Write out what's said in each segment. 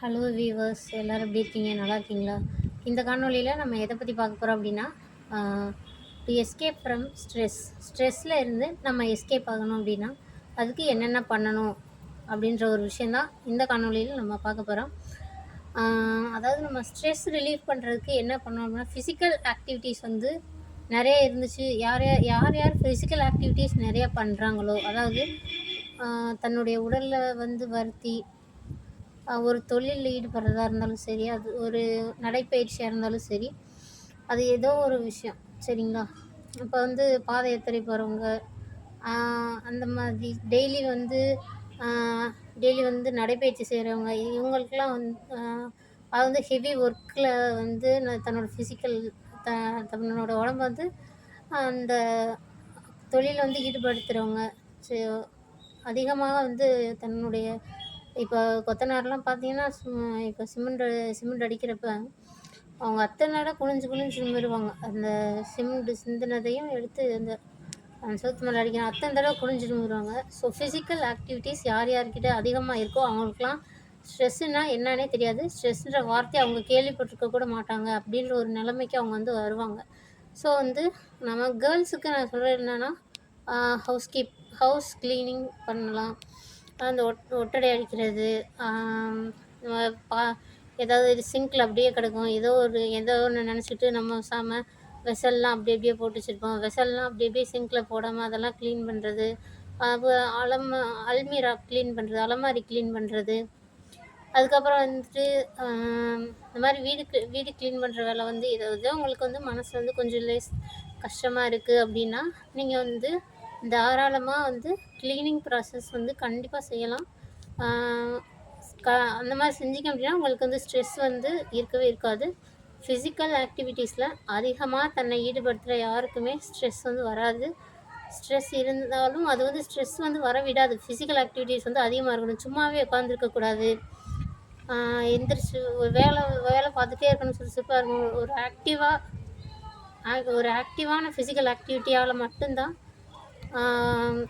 Hello viewers எல்லோரும் எப்படி இருக்கீங்க? நல்லா இருக்கீங்களா? இந்த காணொளியில் நம்ம எதை பற்றி பார்க்க போகிறோம் அப்படின்னா, டு எஸ்கேப் ஃப்ரம் ஸ்ட்ரெஸ்ஸில் இருந்து நம்ம எஸ்கேப் ஆகணும் அப்படின்னா அதுக்கு என்னென்ன பண்ணணும் அப்படின்ற ஒரு விஷயந்தான் இந்த காணொளியில் நம்ம பார்க்க போகிறோம். அதாவது நம்ம ஸ்ட்ரெஸ் ரிலீஃப் பண்ணுறதுக்கு என்ன பண்ணணும் அப்படின்னா, ஃபிசிக்கல் ஆக்டிவிட்டீஸ் வந்து நிறைய இருந்துச்சு. யார் யார் யார் ஃபிசிக்கல் ஆக்டிவிட்டீஸ் நிறையா பண்ணுறாங்களோ, அதாவது தன்னுடைய உடலில் வந்து வருத்தி ஒரு தொழிலில் ஈடுபடுறதா இருந்தாலும் சரி, அது ஒரு நடைப்பயிற்சியாக இருந்தாலும் சரி, அது ஏதோ ஒரு விஷயம் சரிங்களா? இப்போ வந்து பாத யாத்திரை போகிறவங்க, அந்த மாதிரி டெய்லி வந்து நடைப்பயிற்சி செய்கிறவங்க, இவங்களுக்கெல்லாம் அது வந்து ஹெவி ஒர்க்கில் வந்து தன்னோட ஃபிசிக்கல் தன்னோட உடம்பு வந்து அந்த தொழிலில் வந்து ஈடுபடுத்துகிறவங்க அதிகமாக வந்து தன்னுடைய இப்போ கொத்தனார்லாம் பார்த்தீங்கன்னா, இப்போ சிமெண்ட் அடிக்கிறப்ப அவங்க அத்தனை நேரம் குனிஞ்சு நிமிருவாங்க. அந்த சிமெண்ட் சிந்தினதையும் எடுத்து அந்த செவுத்து மேலே அடிக்கணும், அத்தனை தடவை குனிஞ்சு நிமிருவாங்க. ஸோ ஃபிசிக்கல் ஆக்டிவிட்டீஸ் யார் யார்கிட்ட அதிகமாக இருக்கோ அவங்களுக்குலாம் ஸ்ட்ரெஸ்ஸுன்னா என்னன்னே தெரியாது. ஸ்ட்ரெஸ்ன்ற வார்த்தையை அவங்க கேள்விப்பட்டிருக்க கூட மாட்டாங்க. அப்படின்ற ஒரு நிலைமைக்கு அவங்க வந்து வருவாங்க. ஸோ வந்து நம்ம கேர்ள்ஸுக்கு நான் சொல்கிறது என்னென்னா, ஹவுஸ் க்ளீனிங் பண்ணலாம். அந்த ஒட்டடை அடிக்கிறது, ஏதாவது சிங்கில் அப்படியே கிடக்கும், ஏதோ ஒன்று நினச்சிட்டு நம்ம வெசல்லாம் அப்படியே போட்டு வச்சுருப்போம். வெசல்லாம் அப்படியே சிங்கில் போடாமல் அதெல்லாம் க்ளீன் பண்ணுறது, அல்மீரா க்ளீன் பண்ணுறது, அலமாரி க்ளீன் பண்ணுறது. அதுக்கப்புறம் வந்துட்டு இந்த மாதிரி வீடு க்ளீன் பண்ணுற வேலை வந்து ஏதோ உங்களுக்கு வந்து மனசு வந்து கொஞ்சம் கஷ்டமாக இருக்குது அப்படின்னா, நீங்கள் வந்து தாராளமாக வந்து க்ளீனிங் ப்ராசஸ் வந்து கண்டிப்பாக செய்யலாம். அந்த மாதிரி செஞ்சிங்க அப்படின்னா உங்களுக்கு வந்து ஸ்ட்ரெஸ் வந்து இருக்கவே இருக்காது. ஃபிசிக்கல் ஆக்டிவிட்டீஸில் அதிகமாக தன்னை ஈடுபடுத்துகிற யாருக்குமே ஸ்ட்ரெஸ் வந்து வராது. ஸ்ட்ரெஸ் இருந்தாலும் அது வந்து ஸ்ட்ரெஸ் வந்து வர விடாது. ஃபிசிக்கல் ஆக்டிவிட்டீஸ் வந்து அதிகமாக இருக்கணும். சும்மாவே உட்காந்துருக்கக்கூடாது. எந்திரிச்சு ஒரு வேலை பார்த்துட்டே இருக்கணும், சுறுசுறுப்பாக இருக்கணும். ஒரு ஆக்டிவான ஃபிசிக்கல் ஆக்டிவிட்டியால் மட்டும்தான்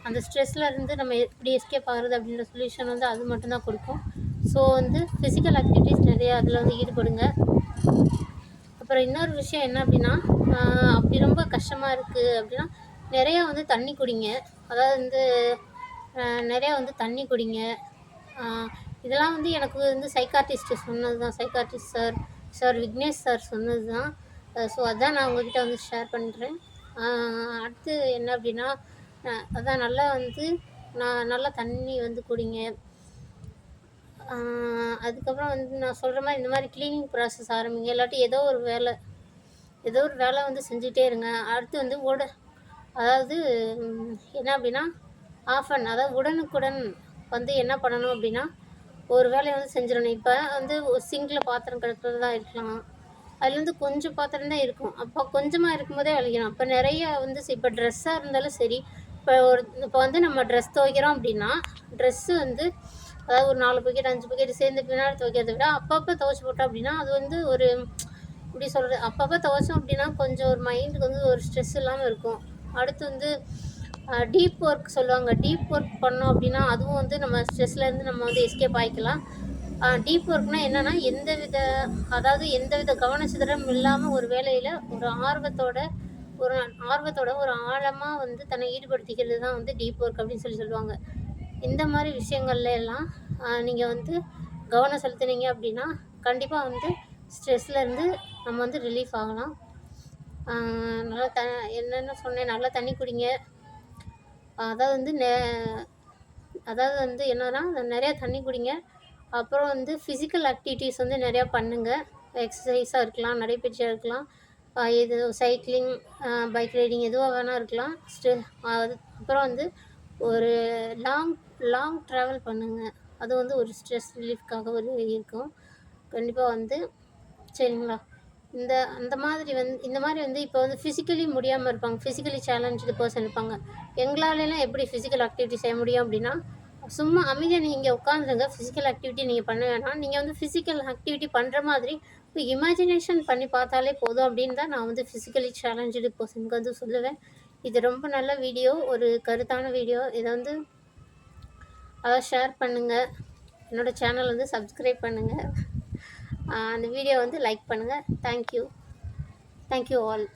அந்த ஸ்ட்ரெஸ்ஸில் இருந்து நம்ம எப்படி எஸ்கேப் ஆகிறது அப்படின்ற சொல்யூஷன் வந்து அது மட்டும்தான் கொடுக்கும். ஸோ வந்து ஃபிசிக்கல் ஆக்டிவிட்டீஸ் நிறையா அதில் வந்து ஈடுபடுங்க. அப்புறம் இன்னொரு விஷயம் என்ன அப்படின்னா, அப்படி ரொம்ப கஷ்டமாக இருக்குது அப்படின்னா நிறையா வந்து தண்ணி குடிங்க. அதாவது வந்து நிறையா வந்து தண்ணி குடிங்க. இதெல்லாம் வந்து எனக்கு வந்து சைக்காட்ரிஸ்ட் சொன்னது தான். சைக்காட்ரிஸ்ட் சார் விக்னேஷ் சார் சொன்னது தான். ஸோ அதான் நான் உங்கள்கிட்ட வந்து ஷேர் பண்ணுறேன். அடுத்து என்ன அப்படின்னா, அதான் நல்லா தண்ணி வந்து குடிங்க. அதுக்கப்புறம் வந்து நான் சொல்கிற மாதிரி இந்த மாதிரி க்ளீனிங் ப்ராசஸ் ஆரம்பிங்க. இல்லாட்டி ஏதோ ஒரு வேலை வந்து செஞ்சுட்டே இருங்க. அடுத்து வந்து அதாவது என்ன அப்படின்னா, அதாவது உடனுக்குடன் வந்து என்ன பண்ணணும் அப்படின்னா, ஒரு வேலையை வந்து செஞ்சிடணும். இப்போ வந்து சிங்கில் பாத்திரம் கழுவுறது தான் இருக்கலாம், அதுலேருந்து கொஞ்சம் பாத்திரம் தான் இருக்கும். அப்போ கொஞ்சமாக இருக்கும்போதே விளைக்கணும். அப்போ நிறைய வந்து இப்போ ட்ரெஸ்ஸாக இருந்தாலும் சரி, இப்போ வந்து நம்ம ட்ரெஸ் துவைக்கிறோம் அப்படின்னா, ட்ரெஸ்ஸு வந்து அதாவது ஒரு 4 பக்கெட் 5 பக்கெட் சேர்ந்து பின்னாடி துவைக்கிறத விட அப்பப்போ துவைச்சி போட்டோம் அப்படின்னா அது வந்து ஒரு இப்படி சொல்கிறது, அப்பப்போ துவைச்சோம் அப்படின்னா கொஞ்சம் ஒரு மைண்டுக்கு வந்து ஒரு ஸ்ட்ரெஸ் இல்லாமல் இருக்கும். அடுத்து வந்து டீப் ஒர்க் சொல்லுவாங்க. டீப் ஒர்க் பண்ணோம் அப்படின்னா அதுவும் வந்து நம்ம ஸ்ட்ரெஸ்லேருந்து நம்ம வந்து எஸ்கேப் ஆகிக்கலாம். டீப் ஒர்க்னால் என்னென்னா, எந்தவித கவனச்சிதறம் இல்லாமல் ஒரு வேலையில் ஒரு ஆர்வத்தோட ஒரு ஆழமாக வந்து தன்னை ஈடுபடுத்திக்கிறது தான் வந்து டீப் ஒர்க் அப்படின்னு சொல்லுவாங்க. இந்த மாதிரி விஷயங்கள்ல எல்லாம் நீங்கள் வந்து கவனம் செலுத்துனீங்க அப்படின்னா கண்டிப்பாக வந்து ஸ்ட்ரெஸ்லேருந்து நம்ம வந்து ரிலீஃப் ஆகலாம். நல்லா என்னென்ன சொன்னேன், நல்லா தண்ணி குடிங்க. அதாவது வந்து என்னன்னா, நிறையா தண்ணி குடிங்க. அப்புறம் வந்து ஃபிசிக்கல் ஆக்டிவிட்டீஸ் வந்து நிறையா பண்ணுங்கள். எக்ஸசைஸாக இருக்கலாம், நடைப்பயிற்சியாக இருக்கலாம், இது சைக்கிளிங், பைக் ரைடிங் எதுவாக வேணால் இருக்கலாம். அப்புறம் வந்து ஒரு லாங் ட்ராவல் பண்ணுங்கள். அது வந்து ஒரு ஸ்ட்ரெஸ் ரிலீஃப்காக இருக்கும் கண்டிப்பாக வந்து. சரிங்களா? இந்த மாதிரி வந்து இப்போ வந்து ஃபிசிக்கலி முடியாமல் இருப்பாங்க, ஃபிசிக்கலி சேலஞ்சு பர்சன் இருப்பாங்க. எங்களாலெல்லாம் எப்படி ஃபிசிக்கல் ஆக்டிவிட்டி செய்ய முடியும் அப்படின்னா, சும்மா அமைதியாக நீங்கள் உட்காந்துருங்க. ஃபிசிக்கல் ஆக்டிவிட்டி நீங்கள் பண்ண வேணாம். நீங்கள் வந்து ஃபிசிக்கல் ஆக்டிவிட்டி பண்ணுற மாதிரி இப்போ இமேஜினேஷன் பண்ணி பார்த்தாலே போதும் அப்படின்னு தான் நான் வந்து ஃபிசிக்கலி சேலஞ்சு பர்சனுக்கு வந்து சொல்லுவேன். இது ரொம்ப நல்ல வீடியோ, ஒரு கருத்தான வீடியோ. இதை வந்து ஷேர் பண்ணுங்கள். என்னோடய சேனல் வந்து சப்ஸ்கிரைப் பண்ணுங்கள். அந்த வீடியோ வந்து லைக் பண்ணுங்கள். Thank you all.